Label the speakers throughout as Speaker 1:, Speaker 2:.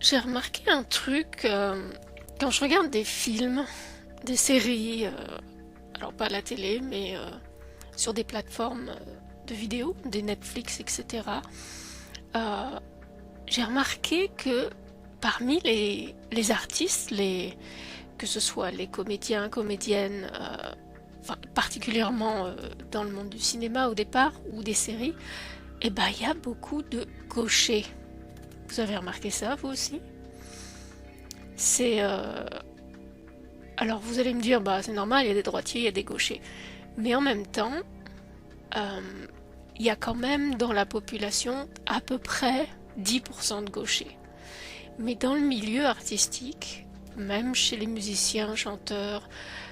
Speaker 1: J'ai remarqué un truc quand je regarde des films, des séries, alors pas à la télé, mais sur des plateformes de vidéos, des Netflix, etc. euh, j'ai remarqué que parmi les artistes, que ce soit les comédiens, comédiennes, enfin, particulièrement dans le monde du cinéma au départ, ou des séries, eh ben, il y a beaucoup de gauchers. Vous avez remarqué ça, vous aussi? C'est Alors vous allez me dire, bah c'est normal, il y a des droitiers, il y a des gauchers. Mais en même temps, euh, il y a quand même dans la population à peu près 10% de gauchers. Mais dans le milieu artistique, même chez les musiciens, chanteurs,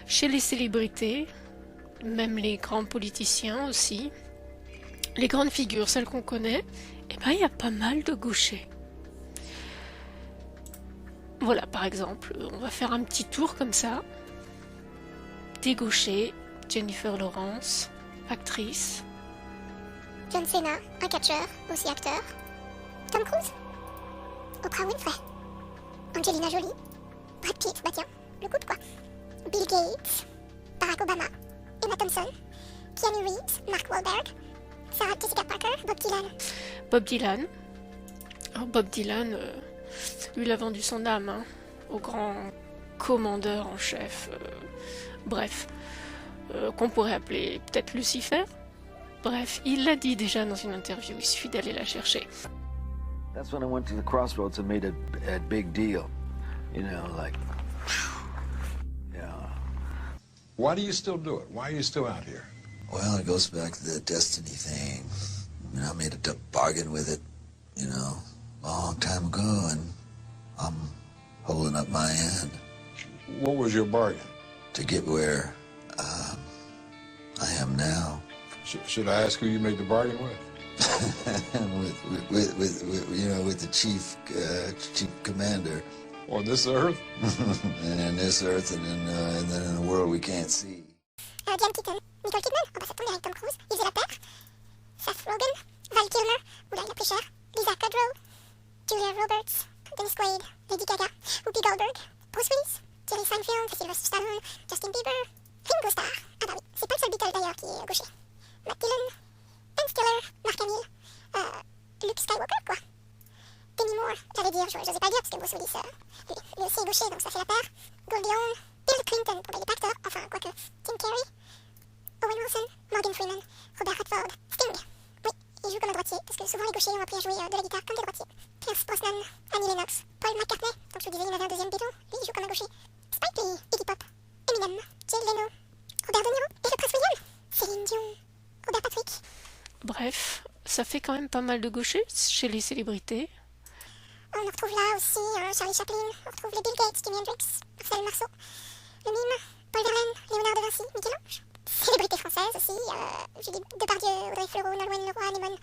Speaker 1: chez les célébrités, même les grands politiciens aussi, les grandes figures, celles qu'on connaît, eh ben il y a pas mal de gauchers. Voilà, par exemple, on va faire un petit tour comme ça. Des gauchers, Jennifer Lawrence, actrice.
Speaker 2: John Cena, un catcheur, aussi acteur. Tom Cruise, Oprah Winfrey, Angelina Jolie, Brad Pitt, bah tiens, le couple quoi. Bill Gates, Barack Obama, Emma Thompson, Keanu Reeves, Mark Wahlberg, Sarah Jessica Parker, Bob Dylan.
Speaker 1: Bob Dylan. Alors Bob Dylan, lui il a vendu son âme hein, au grand commandeur en chef. Bref, qu'on pourrait appeler peut-être Lucifer. Bref, il l'a dit déjà dans une interview, il suffit d'aller la chercher.
Speaker 3: That's when I went to the crossroads and made a big deal. You know, like, yeah.
Speaker 4: Why do you still do it? Why are you still out here?
Speaker 5: Well, it goes back to the destiny thing. I mean, I made a bargain with it, you know, a long time ago, and I'm holding up my end
Speaker 4: What was your bargain?
Speaker 5: to get where I am now.
Speaker 4: Should I ask who you made the bargain with?
Speaker 5: with the chief commander,
Speaker 4: On this earth?
Speaker 5: and in this earth, and then in a world we can't see.
Speaker 2: Diane Keaton, Nicole Kidman, oh bah ça tombe bien avec Tom Cruise, il faisait la paire. Seth Rogen, Val Kilmer, oula il a pris cher. Lisa Kudrow, Julia Roberts, Dennis Quaid, Lady Gaga, Whoopi Goldberg, Bruce Willis, Jerry Seinfeld, Sylvester Stallone, Justin Bieber, Ringo Starr. Ah bah oui, c'est pas le seul Beatle d'ailleurs qui est gaucher. Matt Dillon, Ben Stiller, Mark Hamill, Luke Skywalker quoi. Demi Moore, j'allais dire, j'osais pas le dire parce que Bruce Willis, lui aussi est gaucher donc ça fait la paire. Goldie Hawn, Bill Clinton, bon bah il est pas acteur, enfin quoique, Tim Carey, Owen Wilson, Morgan Freeman, Robert Redford, Sting. Oui, il joue comme un droitier, parce que souvent les gauchers ont appris à jouer de la guitare comme des droitiers. Pierce Brosnan, Annie Lennox, Paul McCartney, donc je vous disais il y en avait un deuxième Beatle, lui il joue comme un gaucher. Spike Lee, Iggy Pop, Eminem, Jay Leno, Robert De Niro, et le Prince William, Céline Dion, Robert Patrick.
Speaker 1: Bref, ça fait quand même pas mal de gauchers chez les célébrités.
Speaker 2: On retrouve là aussi Charlie Chaplin, on retrouve les Bill Gates, Jimi Hendrix, Marcel Marceau, le mime, Paul Verlaine, Léonard de Vinci, Michel-Ange. Célébrités françaises aussi, Julie Depardieu, Audrey Fleurot, Nolwenn Leroy, Anémone,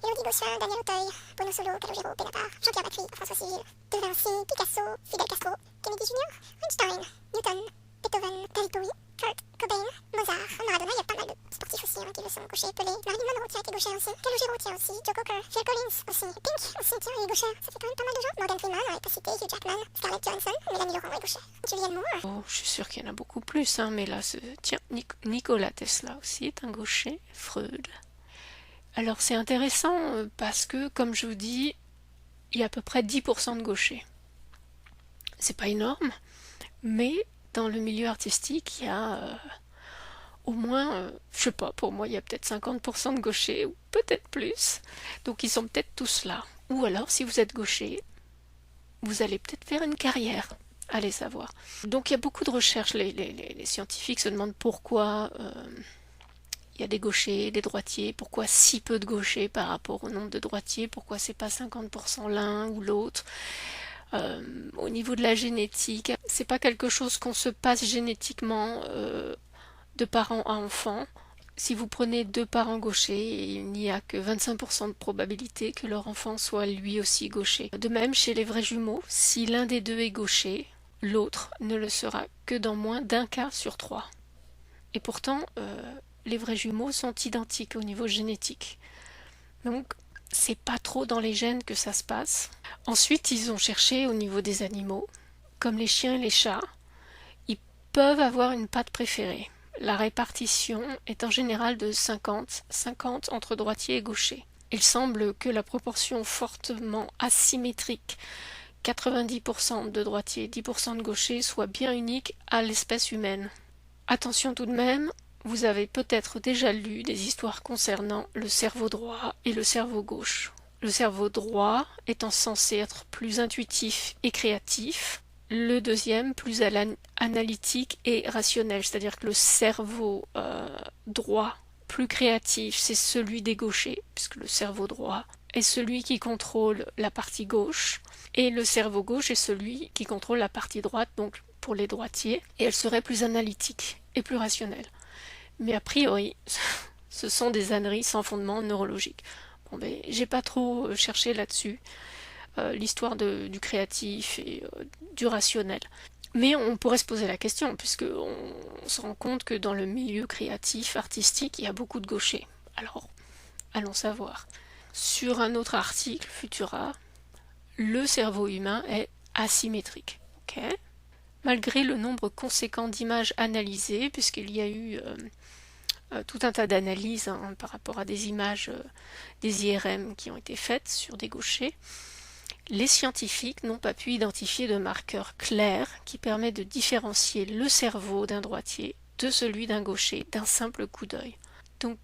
Speaker 2: Élodie Gossuin, Daniel Auteuil, Bono Solo, Calogero, Benatar, Jean-Pierre Bacry, François Civil, De Vinci, Picasso, Fidel Castro, Kennedy Jr., Einstein, Newton, Beethoven, David Bowie, Kurt Cobain, Mozart, Maradona, il y a pas mal de sportifs aussi qui le sont gauchers, Pelé, Marilyn Monroe tiens qui est gaucher aussi, Calogero tiens aussi, Joe Cocker, Phil Collins aussi, Pink aussi tiens il est gaucher, ça fait quand même pas mal de gens, Morgan Freeman, on n'avait pas cité, Hugh Jackman, Scarlett Johansson, Mélanie Laurent est gaucher, Julianne Moore.
Speaker 1: Oh, je suis sûre qu'il y en a beaucoup plus, hein, mais là, tiens, Nikola Tesla aussi est un gaucher, Freud. Alors c'est intéressant parce que, comme je vous dis, il y a à peu près 10% de gauchers. C'est pas énorme, mais dans le milieu artistique, il y a au moins, je sais pas, pour moi, il y a peut-être 50% de gauchers, ou peut-être plus. Donc ils sont peut-être tous là. Ou alors, si vous êtes gaucher, vous allez peut-être faire une carrière. Allez savoir. Donc il y a beaucoup de recherches. Les scientifiques se demandent pourquoi il y a des gauchers, des droitiers, pourquoi si peu de gauchers par rapport au nombre de droitiers, pourquoi c'est pas 50% l'un ou l'autre. Au niveau de la génétique, c'est pas quelque chose qu'on se passe génétiquement de parents à enfants. Si vous prenez deux parents gauchers, il n'y a que 25% de probabilité que leur enfant soit lui aussi gaucher. De même, chez les vrais jumeaux, si l'un des deux est gaucher, l'autre ne le sera que dans moins d'un cas sur trois. Et pourtant, les vrais jumeaux sont identiques au niveau génétique. Donc, c'est pas trop dans les gènes que ça se passe. Ensuite, ils ont cherché au niveau des animaux, comme les chiens et les chats, ils peuvent avoir une patte préférée. La répartition est en général de 50-50 entre droitier et gaucher. Il semble que la proportion fortement asymétrique 90% de droitier, 10% de gaucher, soit bien unique à l'espèce humaine. Attention tout de même, vous avez peut-être déjà lu des histoires concernant le cerveau droit et le cerveau gauche. Le cerveau droit étant censé être plus intuitif et créatif, le deuxième plus analytique et rationnel, c'est-à-dire que le cerveau droit plus créatif, c'est celui des gauchers, puisque le cerveau droit est celui qui contrôle la partie gauche, et le cerveau gauche est celui qui contrôle la partie droite, donc pour les droitiers, et elle serait plus analytique et plus rationnelle. Mais a priori, ce sont des âneries sans fondement neurologique. Bon, ben, j'ai pas trop cherché là-dessus, l'histoire du créatif et du rationnel. Mais on pourrait se poser la question, puisqu'on se rend compte que dans le milieu créatif, artistique, il y a beaucoup de gauchers. Alors, allons savoir. Sur un autre article, Futura, le cerveau humain est asymétrique. Okay. Malgré le nombre conséquent d'images analysées, puisqu'il y a eu tout un tas d'analyses par rapport à des images des IRM qui ont été faites sur des gauchers, les scientifiques n'ont pas pu identifier de marqueur clair qui permet de différencier le cerveau d'un droitier de celui d'un gaucher d'un simple coup d'œil. Donc,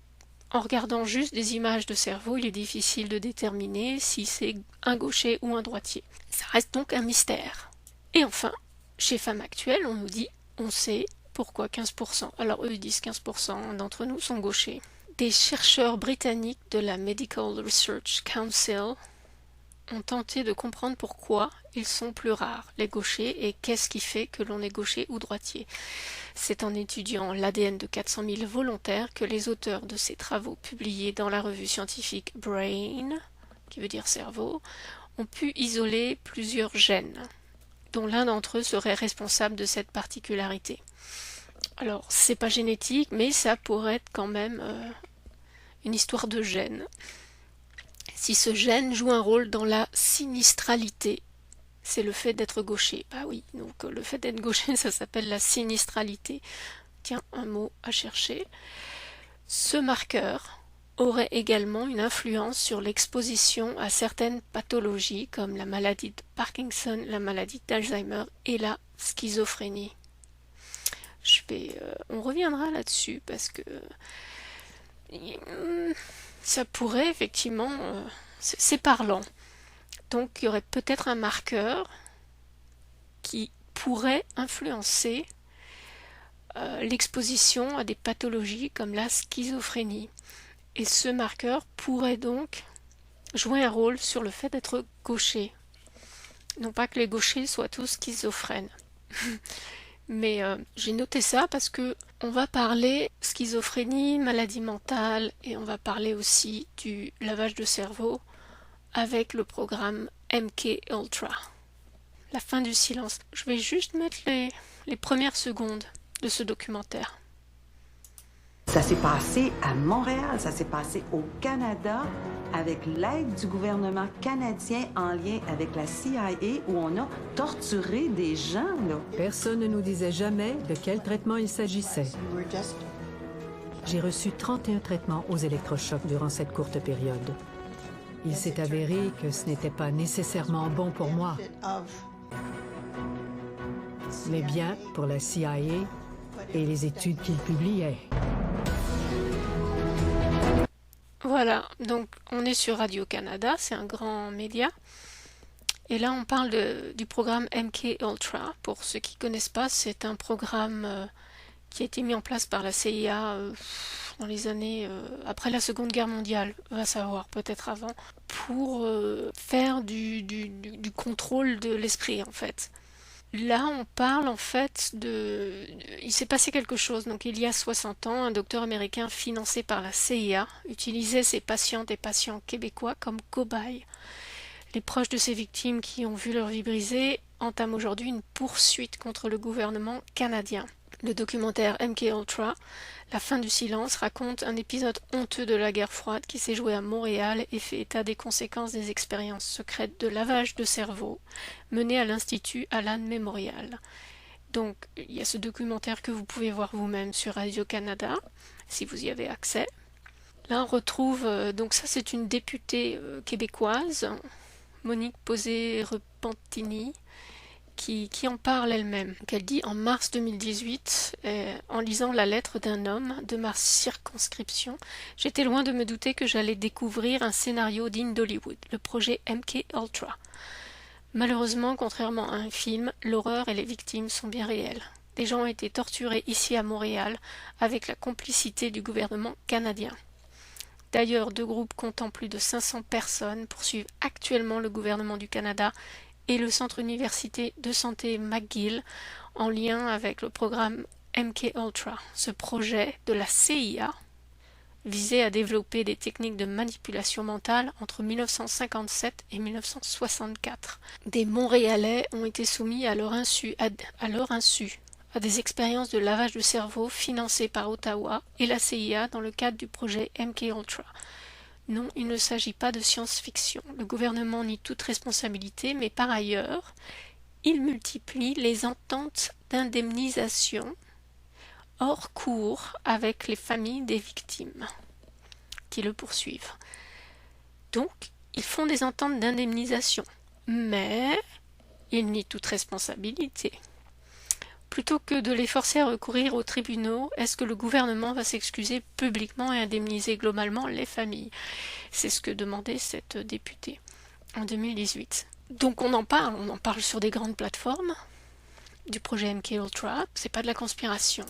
Speaker 1: en regardant juste des images de cerveau, il est difficile de déterminer si c'est un gaucher ou un droitier. Ça reste donc un mystère. Et enfin, chez Femmes Actuelles, on nous dit, on sait pourquoi 15%. Alors eux ils disent 15% d'entre nous sont gauchers. Des chercheurs britanniques de la Medical Research Council ont tenté de comprendre pourquoi ils sont plus rares, les gauchers, et qu'est-ce qui fait que l'on est gaucher ou droitier. C'est en étudiant l'ADN de 400 000 volontaires que les auteurs de ces travaux publiés dans la revue scientifique Brain, qui veut dire cerveau, ont pu isoler plusieurs gènes, dont l'un d'entre eux serait responsable de cette particularité. Alors, c'est pas génétique, mais ça pourrait être quand même une histoire de gène. Si ce gène joue un rôle dans la sinistralité, c'est le fait d'être gaucher. Bah oui, donc le fait d'être gaucher, ça s'appelle la sinistralité. Tiens, un mot à chercher. Ce marqueur aurait également une influence sur l'exposition à certaines pathologies comme la maladie de Parkinson, la maladie d'Alzheimer et la schizophrénie. On reviendra là-dessus parce que ça pourrait effectivement, c'est parlant. Donc il y aurait peut-être un marqueur qui pourrait influencer l'exposition à des pathologies comme la schizophrénie. Et ce marqueur pourrait donc jouer un rôle sur le fait d'être gaucher. Non pas que les gauchers soient tous schizophrènes. Mais j'ai noté ça parce que on va parler schizophrénie, maladie mentale, et on va parler aussi du lavage de cerveau avec le programme MK Ultra. La fin du silence. Je vais juste mettre les premières secondes de ce documentaire.
Speaker 6: Ça s'est passé à Montréal, ça s'est passé au Canada avec l'aide du gouvernement canadien en lien avec la CIA où on a torturé des gens, là.
Speaker 7: Personne ne nous disait jamais de quel traitement il s'agissait. J'ai reçu 31 traitements aux électrochocs durant cette courte période. Il s'est avéré que ce n'était pas nécessairement bon pour moi, mais bien pour la CIA et les études qu'il publiait.
Speaker 1: Voilà, donc on est sur Radio-Canada, c'est un grand média. Et là on parle du programme MK Ultra. Pour ceux qui ne connaissent pas, c'est un programme qui a été mis en place par la CIA dans les années après la Seconde Guerre mondiale, va savoir, peut-être avant, pour faire du contrôle de l'esprit en fait. Là, on parle en fait il s'est passé quelque chose. Donc, il y a 60 ans, un docteur américain financé par la CIA utilisait ses patientes et patients québécois comme cobayes. Les proches de ces victimes qui ont vu leur vie brisée entament aujourd'hui une poursuite contre le gouvernement canadien. Le documentaire MKUltra, La fin du silence, raconte un épisode honteux de la guerre froide qui s'est joué à Montréal et fait état des conséquences des expériences secrètes de lavage de cerveau menées à l'Institut Alan Memorial. Donc, il y a ce documentaire que vous pouvez voir vous-même sur Radio-Canada, si vous y avez accès. Là, on retrouve, donc ça c'est une députée québécoise, Monique Posé-Repentini, qui en parle elle-même. Elle dit en mars 2018, en lisant la lettre d'un homme de ma circonscription, j'étais loin de me douter que j'allais découvrir un scénario digne d'Hollywood, le projet MKUltra. Malheureusement, contrairement à un film, l'horreur et les victimes sont bien réelles. Des gens ont été torturés ici à Montréal avec la complicité du gouvernement canadien. D'ailleurs, 2 groupes comptant plus de 500 personnes poursuivent actuellement le gouvernement du Canada et le Centre universitaire de santé McGill en lien avec le programme MKUltra. Ce projet de la CIA visait à développer des techniques de manipulation mentale entre 1957 et 1964. Des Montréalais ont été soumis à leur insu à des expériences de lavage de cerveau financées par Ottawa et la CIA dans le cadre du projet MKUltra. Non, il ne s'agit pas de science-fiction. Le gouvernement nie toute responsabilité, mais par ailleurs, il multiplie les ententes d'indemnisation hors cours avec les familles des victimes qui le poursuivent. Donc, ils font des ententes d'indemnisation, mais ils nient toute responsabilité. Plutôt que de les forcer à recourir aux tribunaux, est-ce que le gouvernement va s'excuser publiquement et indemniser globalement les familles? C'est ce que demandait cette députée en 2018. Donc on en parle sur des grandes plateformes du projet MKUltra, c'est pas de la conspiration.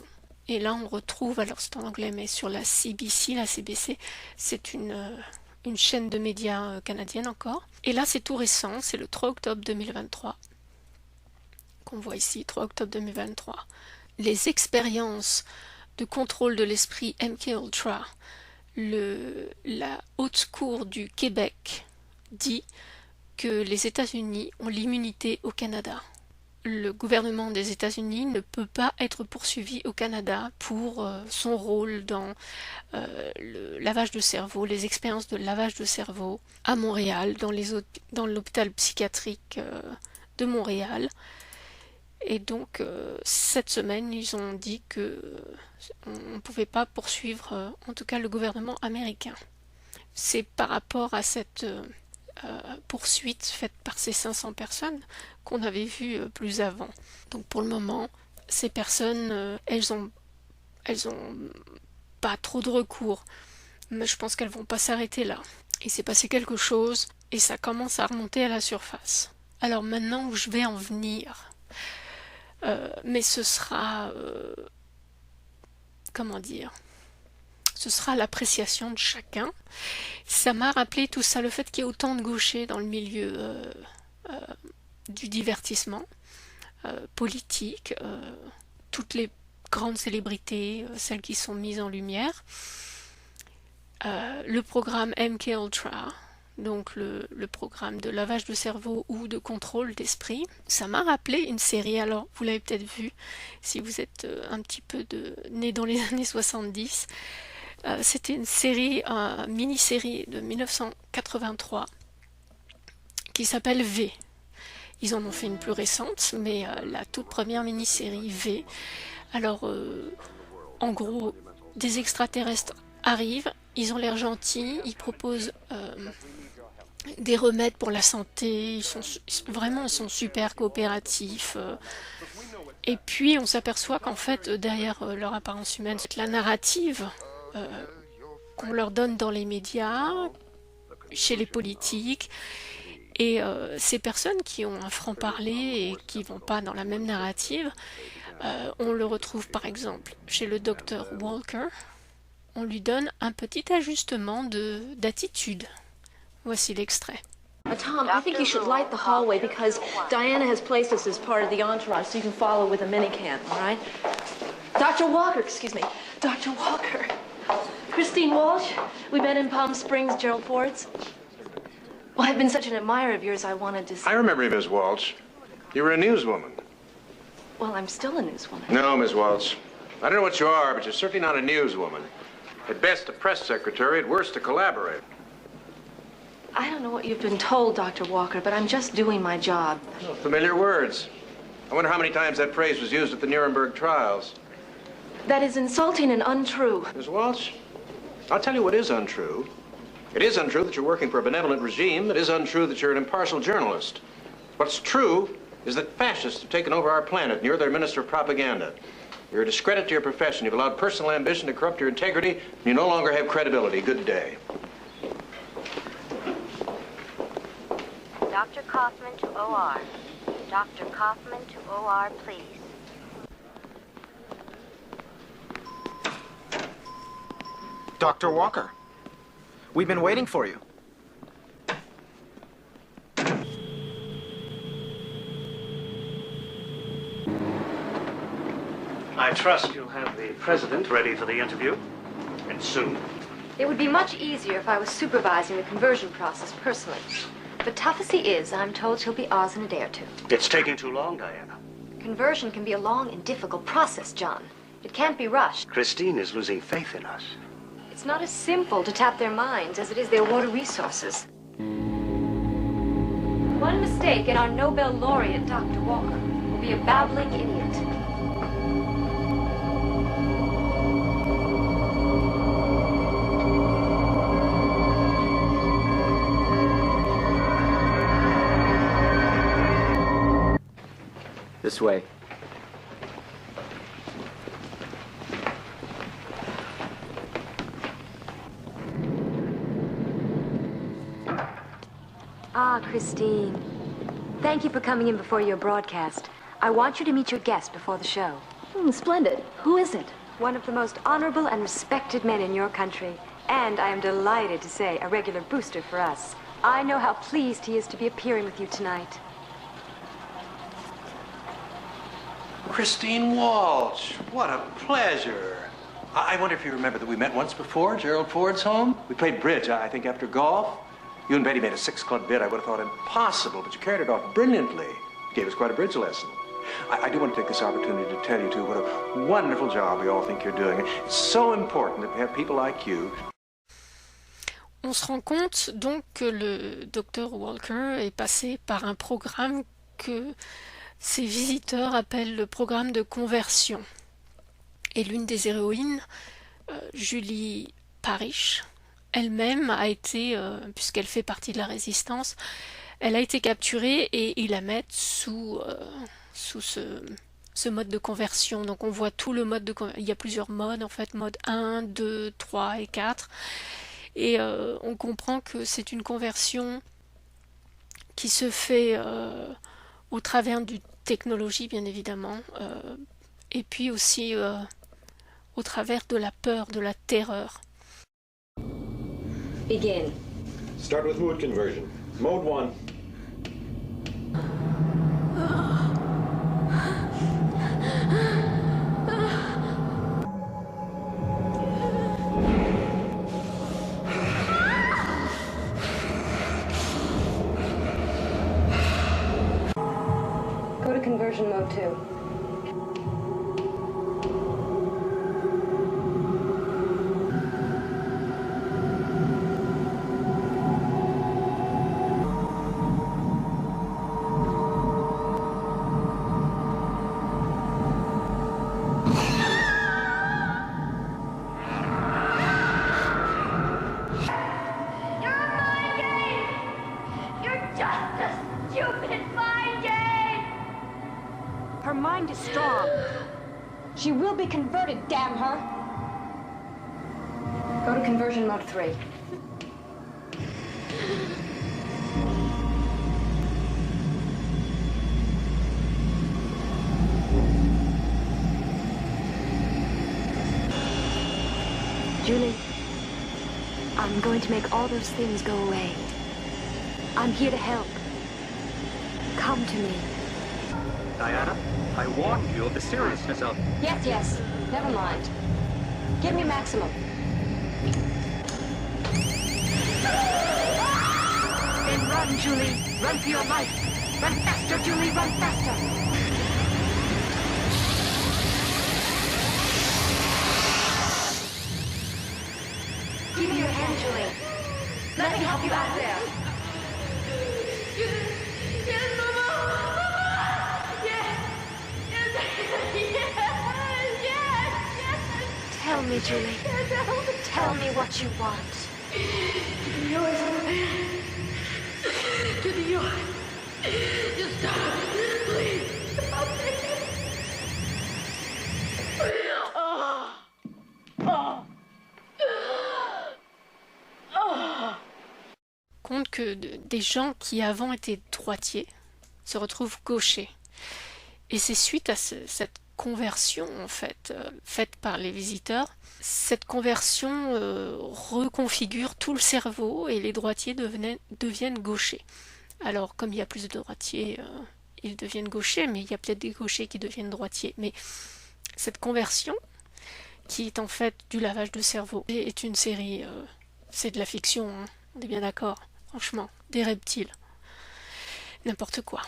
Speaker 1: Et là on retrouve, alors c'est en anglais, mais sur la CBC, c'est une chaîne de médias canadienne encore. Et là c'est tout récent, c'est le 3 octobre 2023. Qu'on voit ici, 3 octobre 2023. Les expériences de contrôle de l'esprit MKUltra, la Haute Cour du Québec dit que les États-Unis ont l'immunité au Canada. Le gouvernement des États-Unis ne peut pas être poursuivi au Canada pour son rôle dans le lavage de cerveau, les expériences de lavage de cerveau à Montréal, dans l'hôpital psychiatrique de Montréal. Et donc, cette semaine, ils ont dit qu'on ne pouvait pas poursuivre, en tout cas, le gouvernement américain. C'est par rapport à cette poursuite faite par ces 500 personnes qu'on avait vu plus avant. Donc, pour le moment, ces personnes, elles ont pas trop de recours. Mais je pense qu'elles vont pas s'arrêter là. Il s'est passé quelque chose et ça commence à remonter à la surface. Alors maintenant où je vais en venir... mais ce sera, ce sera l'appréciation de chacun. Ça m'a rappelé tout ça, le fait qu'il y ait autant de gauchers dans le milieu du divertissement politique, toutes les grandes célébrités, celles qui sont mises en lumière. Le programme MKUltra, donc le programme de lavage de cerveau ou de contrôle d'esprit, ça m'a rappelé une série, alors vous l'avez peut-être vu si vous êtes un petit peu né dans les années 70, c'était une série, mini-série de 1983 qui s'appelle V. Ils en ont fait une plus récente, mais la toute première mini-série V. Alors, en gros, des extraterrestres arrivent, ils ont l'air gentils, ils proposent des remèdes pour la santé, ils sont super coopératifs. Et puis on s'aperçoit qu'en fait, derrière leur apparence humaine, c'est la narrative qu'on leur donne dans les médias, chez les politiques. Et ces personnes qui ont un franc-parler et qui ne vont pas dans la même narrative, on le retrouve par exemple chez le docteur Walker. On lui donne un petit ajustement d'attitude. Voici l'extrait.
Speaker 8: Tom, I think you should light the hallway because Diana has placed us as part of the entourage so you can follow with a minicam, all right? Dr. Walker, excuse me. Dr. Walker. Christine Walsh, we met in Palm Springs, Gerald Ford's. Well, I've been such an admirer of yours, I wanted to...
Speaker 4: I remember you, Miss Walsh. You were a newswoman.
Speaker 8: Well, I'm still a newswoman.
Speaker 9: No, Miss Walsh. I don't know what you are, but you're certainly not a newswoman. At best, a press secretary. At worst, a collaborator.
Speaker 8: I don't know what you've been told, Dr. Walker, but I'm just doing my job.
Speaker 9: Oh, familiar words. I wonder how many times that phrase was used at the Nuremberg trials.
Speaker 8: That is insulting and untrue.
Speaker 9: Miss Walsh, I'll tell you what is untrue. It is untrue that you're working for a benevolent regime. It is untrue that you're an impartial journalist. What's true is that fascists have taken over our planet, and you're their minister of propaganda. You're a discredit to your profession. You've allowed personal ambition to corrupt your integrity, and you no longer have credibility. Good day.
Speaker 10: Dr. Kaufman to OR. Dr. Kaufman to OR, please.
Speaker 11: Dr. Walker, we've been waiting for you.
Speaker 12: I trust you'll have the president ready for the interview, and soon.
Speaker 10: It would be much easier if I was supervising the conversion process personally. But tough as he is, I'm told he'll be ours in a day or two.
Speaker 12: It's taking too long, Diana.
Speaker 10: Conversion can be a long and difficult process, John. It can't be rushed.
Speaker 12: Christine is losing faith in us.
Speaker 10: It's not as simple to tap their minds as it is their water resources. One mistake and our Nobel laureate, Dr. Walker, will be a babbling idiot.
Speaker 11: This way.
Speaker 10: Ah, Christine. Thank you for coming in before your broadcast. I want you to meet your guest before the show.
Speaker 8: Splendid. Who is it?
Speaker 10: One of the most honorable and respected men in your country. And I am delighted to say a regular booster for us. I know how pleased he is to be appearing with you tonight.
Speaker 9: Christine Walsh, what a pleasure. I wonder if you remember that we met once before, Gerald Ford's home. We played bridge, I think, after golf. You and Betty made a 6-club bid I would have thought impossible, but you carried it off brilliantly. You gave us quite a bridge lesson. I do want to take this opportunity to tell you, too, what a wonderful job we all think you're doing. It's so important that we have people like you.
Speaker 1: On se rend compte donc que le docteur Walker est passé par un programme que ses visiteurs appellent le programme de conversion. Et l'une des héroïnes, Julie Parrish, elle-même a été, puisqu'elle fait partie de la résistance, elle a été capturée et ils la mettent sous ce mode de conversion. Donc on voit tout le mode de conversion. Il y a plusieurs modes en fait, mode 1, 2, 3 et 4. Et on comprend que c'est une conversion qui se fait au travers d'une technologie bien évidemment, et puis aussi au travers de la peur, de la terreur.
Speaker 10: Begin.
Speaker 4: Start with mood conversion. Mode 1.
Speaker 10: Go to conversion mode 2. Her mind is strong. She will be converted, damn her. Go to conversion mode 3. Julie, I'm going to make all those things go away. I'm here to help. Come to me.
Speaker 12: Diana, I warned you of the seriousness of...
Speaker 10: Yes. Never mind. Give me maximum.
Speaker 13: Then run, Julie. Run for your life. Run faster, Julie. Run faster.
Speaker 10: me, Julie. Let me help you out of there.
Speaker 8: Yes, Mama! Yes! Yes!
Speaker 10: Tell me, Julie. Tell me what you want.
Speaker 8: To the yard. Just stop. Please. Stop it.
Speaker 1: Compte que des gens qui avant étaient droitiers se retrouvent gauchers. Et c'est suite à cette conversion en fait faite par les visiteurs. Cette conversion reconfigure tout le cerveau et les droitiers deviennent gauchers. Alors comme il y a plus de droitiers, ils deviennent gauchers, mais il y a peut-être des gauchers qui deviennent droitiers. Mais cette conversion, qui est en fait du lavage de cerveau, est une série, c'est de la fiction, hein, on est bien d'accord, franchement, des reptiles, n'importe quoi.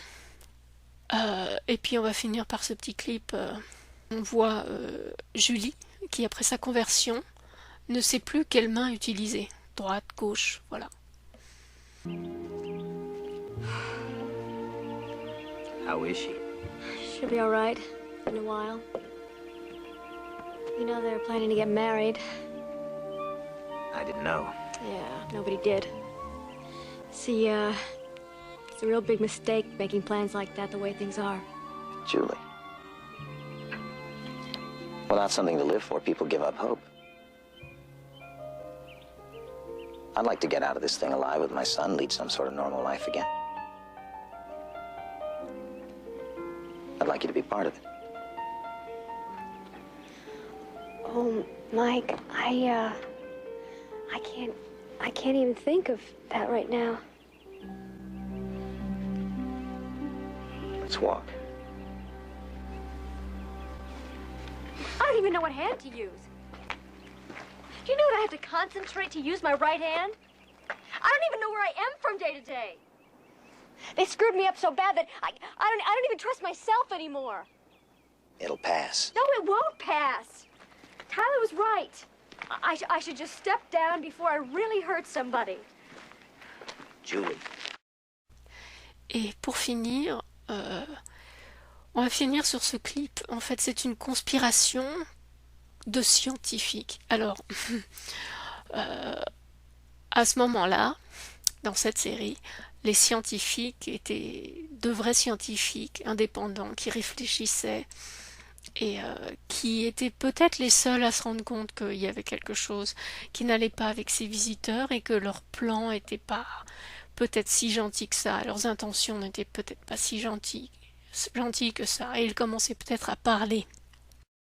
Speaker 1: Et puis on va finir par ce petit clip, on voit Julie, qui après sa conversion, ne sait plus quelle main utiliser, droite, gauche, voilà.
Speaker 14: How is she?
Speaker 10: She'll be all right in a while. You know they're planning to get married.
Speaker 14: I didn't know.
Speaker 10: Yeah, nobody did. See, it's a real big mistake making plans like that the way things are.
Speaker 14: Julie. Without something to live for, people give up hope. I'd like to get out of this thing alive with my son, lead some sort of normal life again. I'd like you to be part of it.
Speaker 10: Oh, Mike, I can't even think of that right now.
Speaker 14: Let's walk.
Speaker 10: I don't even know what hand to use. Do you know that I have to concentrate to use my right hand? I don't even know where I am from day to day. They screwed me up so bad that I don't even trust myself anymore.
Speaker 14: It'll pass.
Speaker 10: No, it won't pass. Tyler was right. I should just step down before I really hurt somebody.
Speaker 14: Julie.
Speaker 1: Et pour finir, on va finir sur ce clip. En fait, c'est une conspiration de scientifiques. Alors, à ce moment-là, dans cette série, les scientifiques étaient de vrais scientifiques indépendants qui réfléchissaient et qui étaient peut-être les seuls à se rendre compte qu'il y avait quelque chose qui n'allait pas avec ces visiteurs et que leur plan n'était pas peut-être si gentil que ça, leurs intentions n'étaient peut-être pas si gentilles que ça, et ils commençaient peut-être à parler.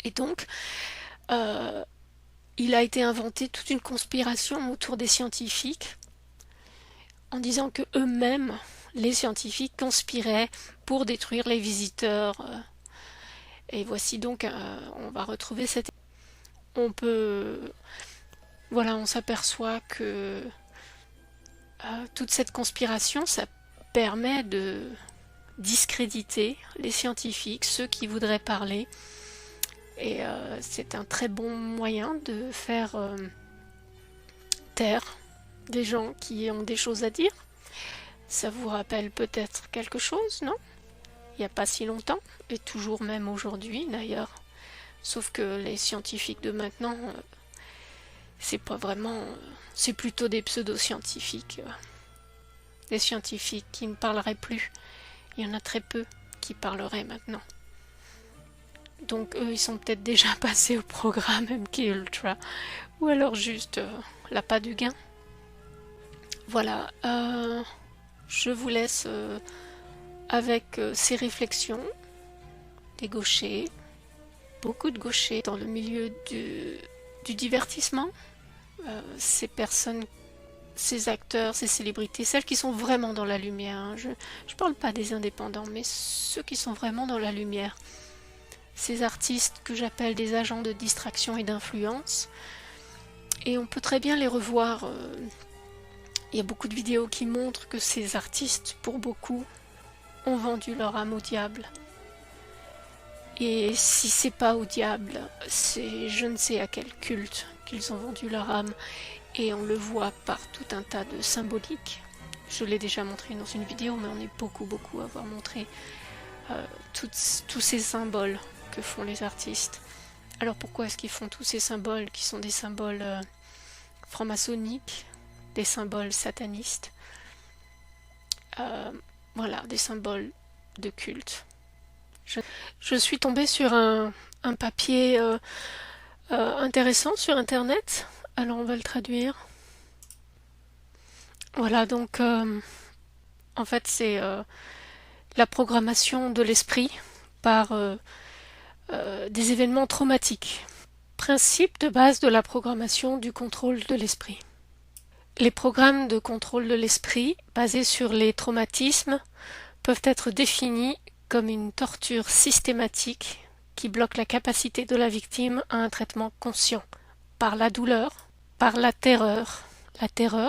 Speaker 1: Et donc, il a été inventé toute une conspiration autour des scientifiques en disant que eux-mêmes, les scientifiques, conspiraient pour détruire les visiteurs. Et voici donc, on va retrouver cette... Voilà, on s'aperçoit que toute cette conspiration, ça permet de discréditer les scientifiques, ceux qui voudraient parler. Et c'est un très bon moyen de faire taire des gens qui ont des choses à dire. Ça vous rappelle peut-être quelque chose, non? Il n'y a pas si longtemps, et toujours même aujourd'hui d'ailleurs. Sauf que les scientifiques de maintenant, c'est pas vraiment... c'est plutôt des pseudo-scientifiques. Des scientifiques qui ne parleraient plus. Il y en a très peu qui parleraient maintenant. Donc eux, ils sont peut-être déjà passés au programme MK Ultra. Ou alors juste l'appât du gain. Voilà. Je vous laisse avec ces réflexions des gauchers. Beaucoup de gauchers dans le milieu du divertissement. Ces personnes, ces acteurs, ces célébrités, celles qui sont vraiment dans la lumière. Hein. Je ne parle pas des indépendants, mais ceux qui sont vraiment dans la lumière. Ces artistes que j'appelle des agents de distraction et d'influence. Et on peut très bien les revoir. Il y a beaucoup de vidéos qui montrent que ces artistes, pour beaucoup, ont vendu leur âme au diable. Et si c'est pas au diable, c'est je ne sais à quel culte qu'ils ont vendu leur âme. et on le voit par tout un tas de symboliques. Je l'ai déjà montré dans une vidéo, mais on est beaucoup à avoir montré tous ces symboles que font les artistes. Alors pourquoi est-ce qu'ils font tous ces symboles qui sont des symboles franc-maçonniques, des symboles satanistes, voilà, des symboles de culte. Je suis tombée sur un papier intéressant sur internet, alors on va le traduire. Voilà, donc en fait c'est la programmation de l'esprit par des événements traumatiques. Principe de base de la programmation du contrôle de l'esprit. Les programmes de contrôle de l'esprit basés sur les traumatismes peuvent être définis comme une torture systématique qui bloque la capacité de la victime à un traitement conscient, par la douleur, par la terreur,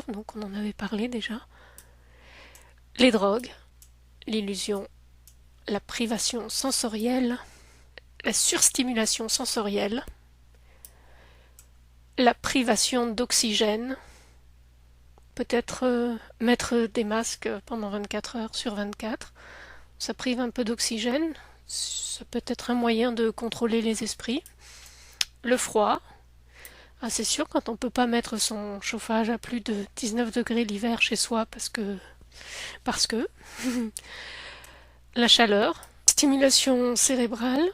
Speaker 1: donc on en avait parlé déjà, les drogues, l'illusion, la privation sensorielle, la surstimulation sensorielle, la privation d'oxygène, peut-être mettre des masques pendant 24 heures sur 24, ça prive un peu d'oxygène, ça peut être un moyen de contrôler les esprits. Le froid, c'est sûr quand on ne peut pas mettre son chauffage à plus de 19 degrés l'hiver chez soi parce que la chaleur, stimulation cérébrale,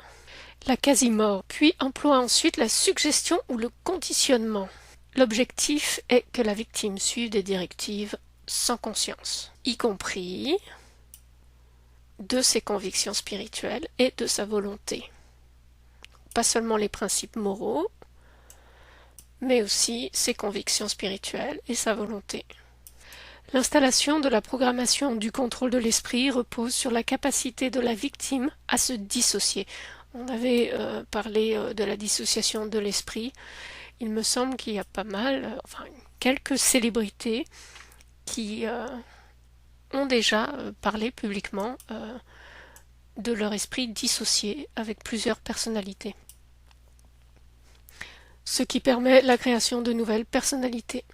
Speaker 1: la quasi-mort, puis emploie ensuite la suggestion ou le conditionnement. L'objectif est que la victime suive des directives sans conscience, y compris de ses convictions spirituelles et de sa volonté. Pas seulement les principes moraux, mais aussi ses convictions spirituelles et sa volonté. L'installation de la programmation du contrôle de l'esprit repose sur la capacité de la victime à se dissocier. On avait parlé de la dissociation de l'esprit. Il me semble qu'il y a pas mal, quelques célébrités qui ont déjà parlé publiquement de leur esprit dissocié avec plusieurs personnalités. Ce qui permet la création de nouvelles personnalités.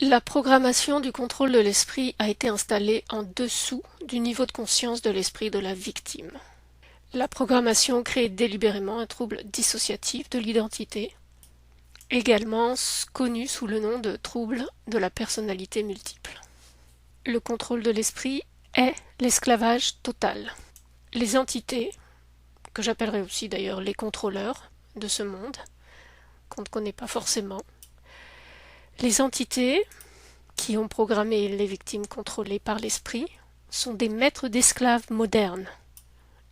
Speaker 1: La programmation du contrôle de l'esprit a été installée en dessous du niveau de conscience de l'esprit de la victime. La programmation crée délibérément un trouble dissociatif de l'identité, également connu sous le nom de trouble de la personnalité multiple. Le contrôle de l'esprit est l'esclavage total. Les entités, que j'appellerais aussi d'ailleurs les contrôleurs de ce monde, qu'on ne connaît pas forcément, les entités qui ont programmé les victimes contrôlées par l'esprit sont des maîtres d'esclaves modernes.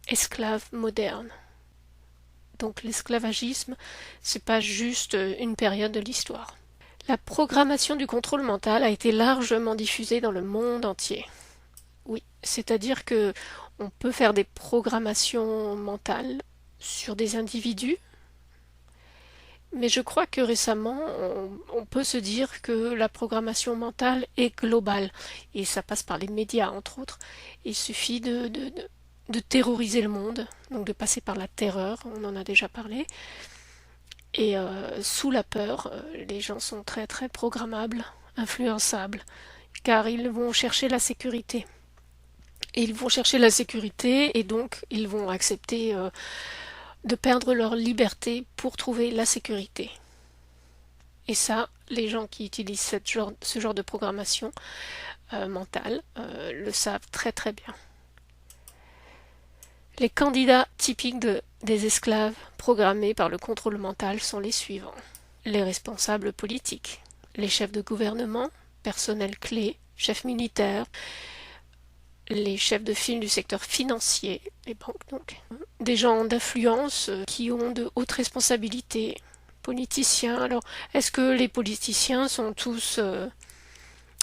Speaker 1: Esclaves modernes. Donc l'esclavagisme, c'est pas juste une période de l'histoire. La programmation du contrôle mental a été largement diffusée dans le monde entier. Oui, c'est-à-dire que on peut faire des programmations mentales sur des individus, mais je crois que récemment, on peut se dire que la programmation mentale est globale, et ça passe par les médias, entre autres. Il suffit de terroriser le monde, donc de passer par la terreur, on en a déjà parlé, et sous la peur, les gens sont très très programmables, influençables, car ils vont chercher la sécurité. Ils vont chercher la sécurité, et donc ils vont accepter de perdre leur liberté pour trouver la sécurité. Et ça, les gens qui utilisent ce genre de programmation mentale le savent très très bien. Les candidats typiques des esclaves programmés par le contrôle mental sont les suivants. Les responsables politiques, les chefs de gouvernement, personnel clé, chefs militaires, les chefs de file du secteur financier, les banques donc, des gens d'influence qui ont de hautes responsabilités, politiciens. Alors, est-ce que les politiciens sont tous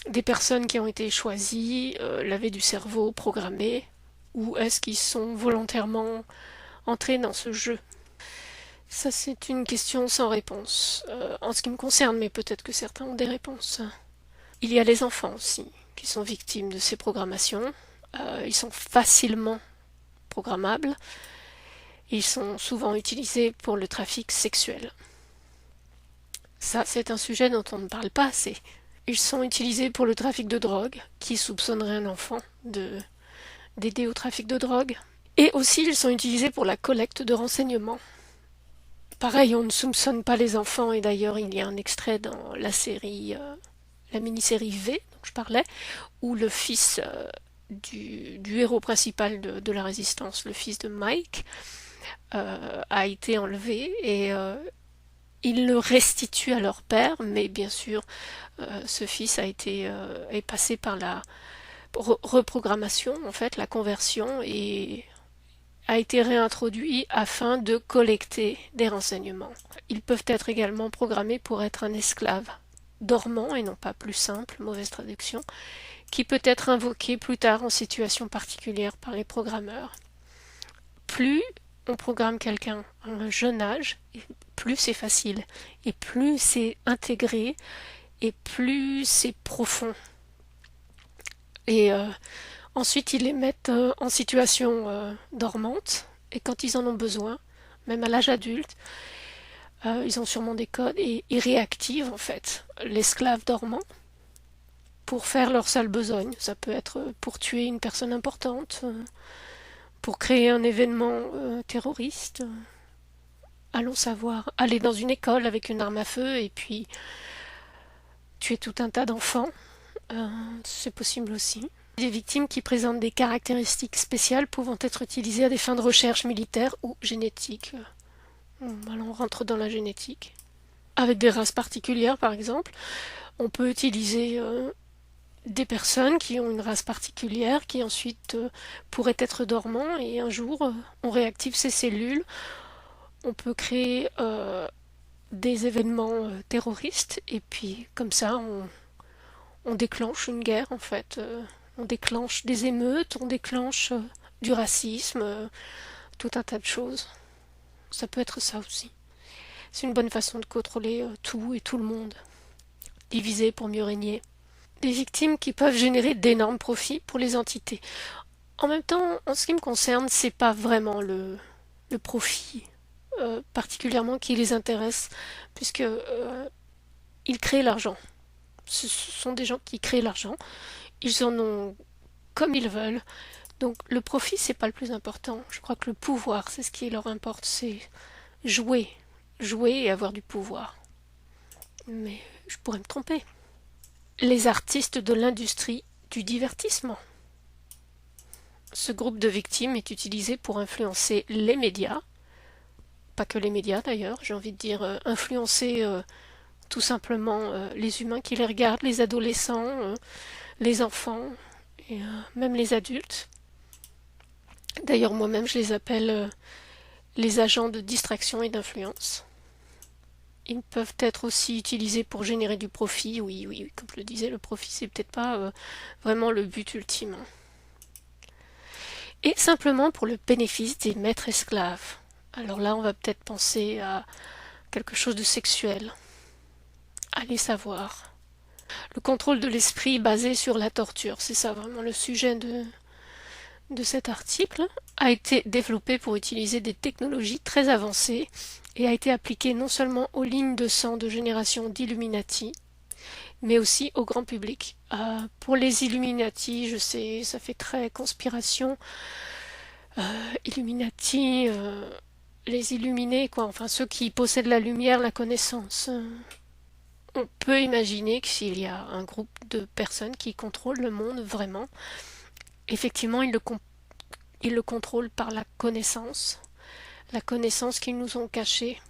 Speaker 1: des personnes qui ont été choisies, lavées du cerveau, programmées, ou est-ce qu'ils sont volontairement entrés dans ce jeu? Ça, c'est une question sans réponse, en ce qui me concerne, mais peut-être que certains ont des réponses. Il y a les enfants aussi, qui sont victimes de ces programmations. Ils sont facilement programmables. Ils sont souvent utilisés pour le trafic sexuel. Ça, c'est un sujet dont on ne parle pas assez. Ils sont utilisés pour le trafic de drogue. Qui soupçonnerait un enfant d'aider au trafic de drogue? Et aussi, ils sont utilisés pour la collecte de renseignements. Pareil, on ne soupçonne pas les enfants, et d'ailleurs, il y a un extrait dans la série, la mini-série V, dont je parlais, où le fils du héros principal de la Résistance, le fils de Mike, a été enlevé et il le restitue à leur père, mais bien sûr, ce fils est passé par la reprogrammation, en fait, la conversion, et a été réintroduit afin de collecter des renseignements. Ils peuvent être également programmés pour être un esclave dormant, et non pas plus simple, mauvaise traduction, qui peut être invoqué plus tard en situation particulière par les programmeurs. Plus on programme quelqu'un à un jeune âge, plus c'est facile, et plus c'est intégré, et plus c'est profond. Et ensuite, ils les mettent en situation dormante, et quand ils en ont besoin, même à l'âge adulte, ils ont sûrement des codes, et ils réactivent en fait l'esclave dormant pour faire leur sale besogne. Ça peut être pour tuer une personne importante, pour créer un événement terroriste. Allons savoir, aller dans une école avec une arme à feu et puis tuer tout un tas d'enfants, c'est possible aussi. Des victimes qui présentent des caractéristiques spéciales pouvant être utilisées à des fins de recherche militaire ou génétique. On rentre dans la génétique. Avec des races particulières, par exemple, on peut utiliser des personnes qui ont une race particulière, qui ensuite pourraient être dormants, et un jour, on réactive ces cellules. On peut créer des événements terroristes, et puis comme ça, on déclenche une guerre, en fait. On déclenche des émeutes, on déclenche du racisme, tout un tas de choses. Ça peut être ça aussi. C'est une bonne façon de contrôler tout et tout le monde. Diviser pour mieux régner. Des victimes qui peuvent générer d'énormes profits pour les entités. En même temps, en ce qui me concerne, c'est pas vraiment le profit particulièrement qui les intéresse, puisque ils créent l'argent. Ce sont des gens qui créent l'argent. Ils en ont comme ils veulent. Donc le profit, c'est pas le plus important. Je crois que le pouvoir, c'est ce qui leur importe. C'est jouer et avoir du pouvoir. Mais je pourrais me tromper. Les artistes de l'industrie du divertissement. Ce groupe de victimes est utilisé pour influencer les médias. Pas que les médias d'ailleurs, j'ai envie de dire influencer tout simplement les humains qui les regardent, les adolescents, les enfants et même les adultes. D'ailleurs moi-même je les appelle les agents de distraction et d'influence. Ils peuvent être aussi utilisés pour générer du profit. Oui, comme je le disais, le profit c'est peut-être pas vraiment le but ultime. Et simplement pour le bénéfice des maîtres esclaves. Alors là on va peut-être penser à quelque chose de sexuel. Allez savoir. Le contrôle de l'esprit basé sur la torture, c'est ça vraiment le sujet de cet article, a été développé pour utiliser des technologies très avancées et a été appliqué non seulement aux lignes de sang de génération d'Illuminati, mais aussi au grand public. Pour les Illuminati, je sais, ça fait très conspiration. Illuminati, les illuminés, quoi, enfin ceux qui possèdent la lumière, la connaissance. On peut imaginer que s'il y a un groupe de personnes qui contrôlent le monde vraiment, effectivement ils le contrôlent par la connaissance qu'ils nous ont cachée.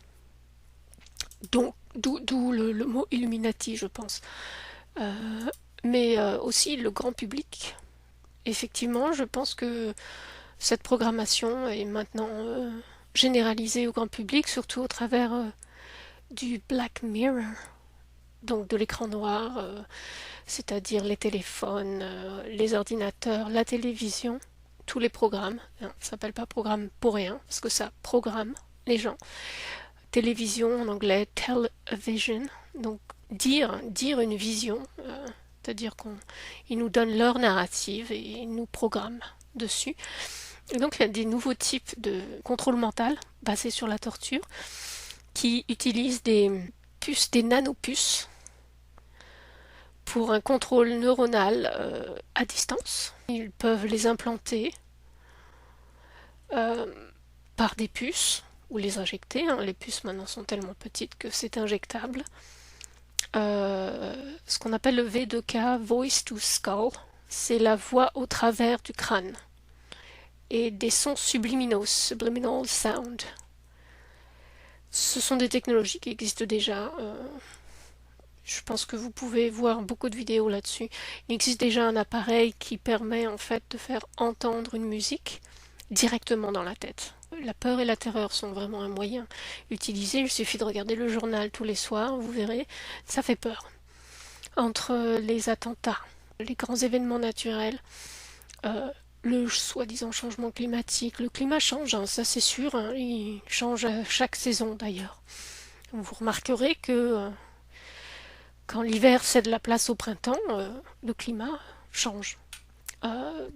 Speaker 1: Donc d'où le mot Illuminati, je pense. Mais aussi le grand public. Effectivement, je pense que cette programmation est maintenant généralisée au grand public, surtout au travers du Black Mirror. Donc de l'écran noir, c'est-à-dire les téléphones, les ordinateurs, la télévision, tous les programmes. Ça ne s'appelle pas programme pour rien, parce que ça programme les gens. Télévision en anglais, television, donc dire une vision, c'est-à-dire qu'ils nous donnent leur narrative et ils nous programment dessus. Et donc il y a des nouveaux types de contrôle mental basés sur la torture qui utilisent des puces, des nanopuces, pour un contrôle neuronal à distance. Ils peuvent les implanter par des puces ou les injecter. Hein. Les puces maintenant sont tellement petites que c'est injectable. Ce qu'on appelle le V2K, Voice to Skull, c'est la voix au travers du crâne. Et des sons subliminaux, subliminal sound. Ce sont des technologies qui existent déjà. Je pense que vous pouvez voir beaucoup de vidéos là-dessus. Il existe déjà un appareil qui permet en fait de faire entendre une musique directement dans la tête. La peur et la terreur sont vraiment un moyen utilisé. Il suffit de regarder le journal tous les soirs, vous verrez, ça fait peur. Entre les attentats, les grands événements naturels, le soi-disant changement climatique, le climat change, hein, ça c'est sûr, hein, il change à chaque saison d'ailleurs. Vous remarquerez que quand l'hiver cède la place au printemps, le climat change.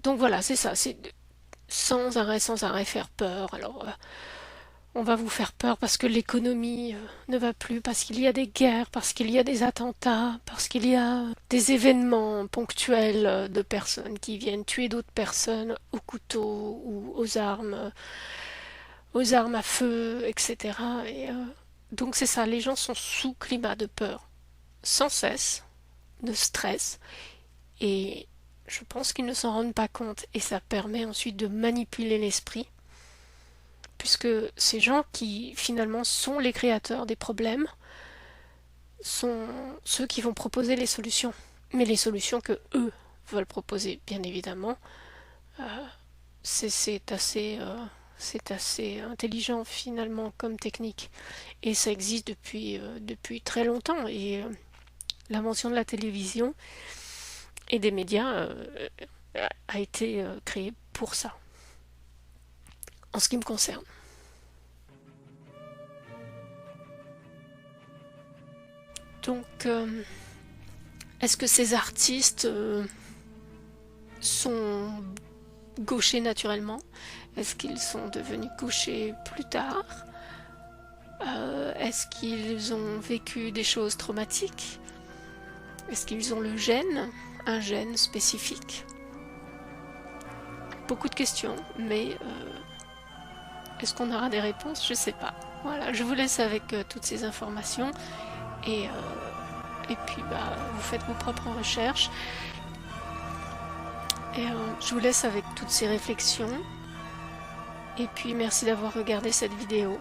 Speaker 1: Donc voilà, c'est ça, c'est sans arrêt faire peur. Alors, on va vous faire peur parce que l'économie ne va plus, parce qu'il y a des guerres, parce qu'il y a des attentats, parce qu'il y a des événements ponctuels de personnes qui viennent tuer d'autres personnes au couteau ou aux armes à feu, etc. Et, donc c'est ça, les gens sont sous climat de peur, sans cesse, de stress, et je pense qu'ils ne s'en rendent pas compte, et ça permet ensuite de manipuler l'esprit, puisque ces gens qui finalement sont les créateurs des problèmes sont ceux qui vont proposer les solutions, mais les solutions que eux veulent proposer, bien évidemment. C'est assez intelligent finalement comme technique, et ça existe depuis très longtemps, et l'invention de la télévision et des médias a été créée pour ça, en ce qui me concerne. Donc, est-ce que ces artistes sont gauchers naturellement? Est-ce qu'ils sont devenus gauchers plus tard? Est-ce qu'ils ont vécu des choses traumatiques? Est-ce qu'ils ont le gène, un gène spécifique? Beaucoup de questions, mais est-ce qu'on aura des réponses? Je ne sais pas. Voilà, je vous laisse avec toutes ces informations, et puis vous faites vos propres recherches. Et je vous laisse avec toutes ces réflexions. Et puis merci d'avoir regardé cette vidéo.